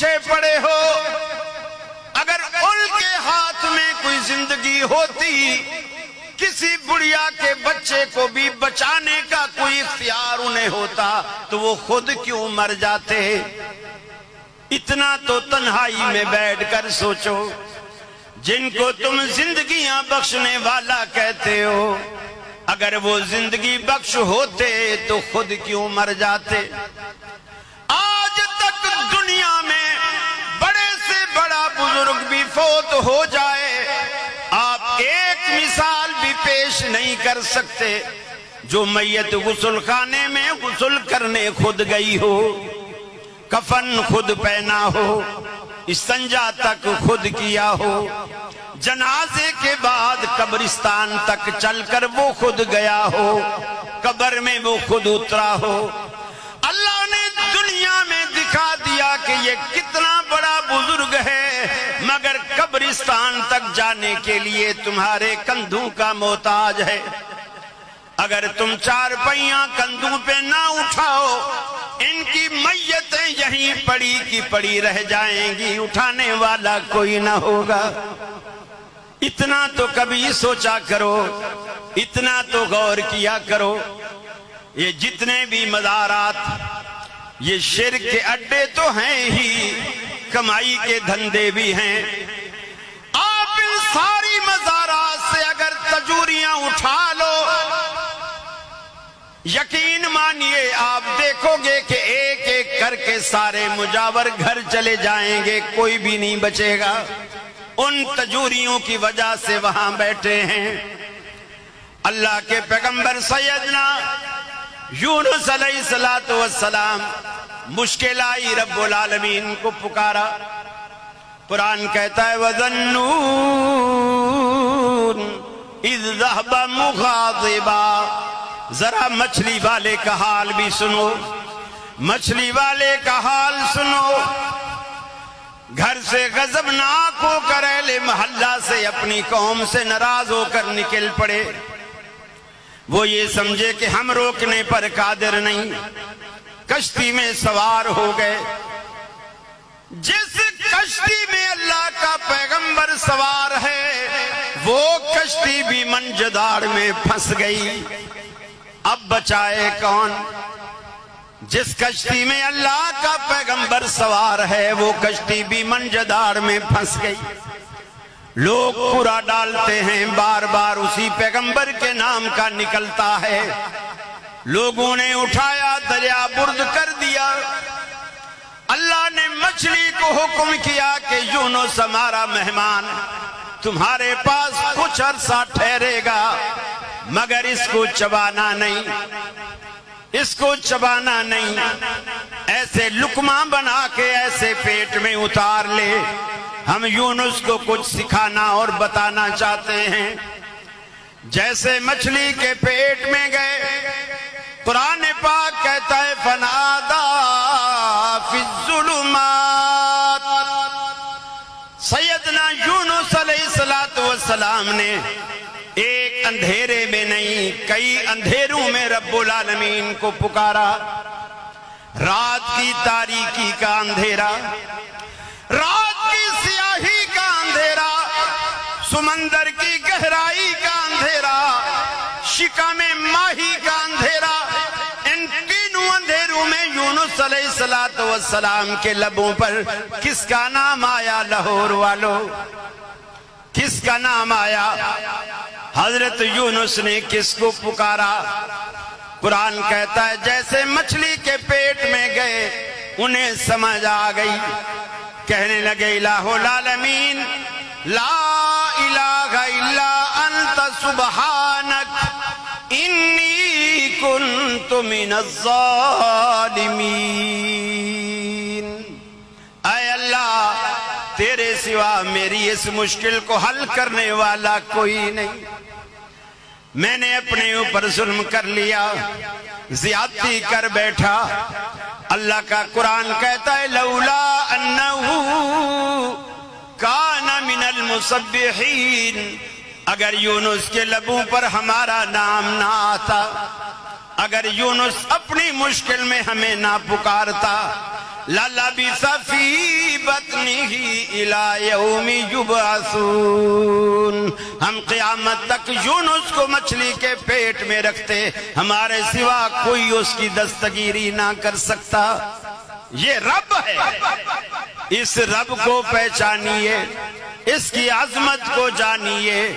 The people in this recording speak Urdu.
پیچھے پڑے ہو. اگر ان کے ہاتھ میں کوئی زندگی ہوتی، کسی بڑھیا کے بچے کو بھی بچانے کا کوئی اختیار انہیں ہوتا تو وہ خود کیوں مر جاتے؟ اتنا تو تنہائی میں بیٹھ کر سوچو. جن کو تم زندگیاں بخشنے والا کہتے ہو، اگر وہ زندگی بخش ہوتے تو خود کیوں مر جاتے؟ آج تک دنیا میں بڑے سے بڑا بزرگ بھی فوت ہو جائے، آپ ایک مثال بھی پیش نہیں کر سکتے جو میت غسل خانے میں غسل کرنے خود گئی ہو، کفن خود پہنا ہو، استنجا تک خود کیا ہو، جنازے کے بعد قبرستان تک چل کر وہ خود گیا ہو، قبر میں وہ خود اترا ہو. اللہ نے دنیا میں دکھا دیا کہ یہ کتنا بڑا بزرگ ہے، مگر قبرستان تک جانے کے لیے تمہارے کندھوں کا محتاج ہے. اگر تم چار پہیاں کندھوں پہ نہ اٹھاؤ، ان کی میتیں یہیں پڑی کی پڑی رہ جائیں گی، اٹھانے والا کوئی نہ ہوگا. اتنا تو کبھی سوچا کرو، اتنا تو غور کیا کرو. یہ جتنے بھی مزارات، یہ شرک کے اڈے تو ہیں ہی، کمائی کے دھندے بھی ہیں. آپ ان ساری مزارات سے اگر تجوریاں اٹھا لو، یقین مانیے آپ دیکھو گے کہ ایک ایک کر کے سارے مجاور گھر چلے جائیں گے، کوئی بھی نہیں بچے گا. ان تجوریوں کی وجہ سے وہاں بیٹھے ہیں. اللہ کے پیغمبر سیدنا یونس علیہ السلام مشکل آئی، رب العالمین کو پکارا. قرآن کہتا ہے وَظَنُّونَ اِذْ ذَهَبَ مُغَاضِبًا. ذرا مچھلی والے کا حال بھی سنو، مچھلی والے کا حال سنو. گھر سے غضبناک ہو کر اہل محلہ سے اپنی قوم سے ناراض ہو کر نکل پڑے. وہ یہ سمجھے کہ ہم روکنے پر قادر نہیں، کشتی میں سوار ہو گئے. جس کشتی میں اللہ کا پیغمبر سوار ہے وہ کشتی بھی منجدار میں پھنس گئی. اب بچائے کون؟ جس کشتی میں اللہ کا پیغمبر سوار ہے وہ کشتی بھی منجدار میں پھنس گئی. لوگ کوڑا ڈالتے ہیں، بار بار اسی پیغمبر کے نام کا نکلتا ہے. لوگوں نے اٹھایا، دریا برد کر دیا. اللہ نے مچھلی کو حکم کیا کہ یونس ہمارا مہمان تمہارے پاس کچھ عرصہ ٹھہرے گا، مگر اس کو چبانا نہیں، اس کو چبانا نہیں. ایسے لقمہ بنا کے ایسے پیٹ میں اتار لے. ہم یونس کو کچھ سکھانا اور بتانا چاہتے ہیں. جیسے مچھلی کے پیٹ میں گئے، قرآن پاک کہتا ہے فنادى فی الظلمات. سیدنا یونس علیہ السلام نے ایک اندھیرے میں نہیں، کئی اندھیروں میں رب العالمین کو پکارا. رات کی تاریکی کا اندھیرا، رات کی سیاہی کا اندھیرا، سمندر کی گہرائی کا اندھیرا، شکم ماہی کا اندھیرا. ان تینوں اندھیروں میں یونس علیہ السلام کے لبوں پر کس کا نام آیا؟ لاہور والو، کس کا نام آیا؟ حضرت یونس نے کس کو پکارا؟ قرآن کہتا ہے جیسے مچھلی کے پیٹ میں گئے انہیں سمجھ آ گئی. کہنے لگے الہ العالمین لا الہ الا انت سبحانک انی کنت من الظالمین. اے اللہ، تیرے سوا میری اس مشکل کو حل کرنے والا کوئی نہیں. میں نے اپنے اوپر ظلم کر لیا، زیادتی کر بیٹھا. اللہ کا قرآن کہتا ہے لولا انہ کان من المسبحین. اگر یونس کے لبوں پر ہمارا نام نہ آتا، اگر یونس اپنی مشکل میں ہمیں نہ پکارتا، لَلَبِثَ فِي بَطْنِهِ إِلَى يَوْمِ يُبْعَثُونَ۔ ہم قیامت تک یونس کو مچھلی کے پیٹ میں رکھتے، ہمارے سوا کوئی اس کی دستگیری نہ کر سکتا۔ یہ رب ہے، اس رب کو پہچانیے، اس کی عظمت کو جانیے۔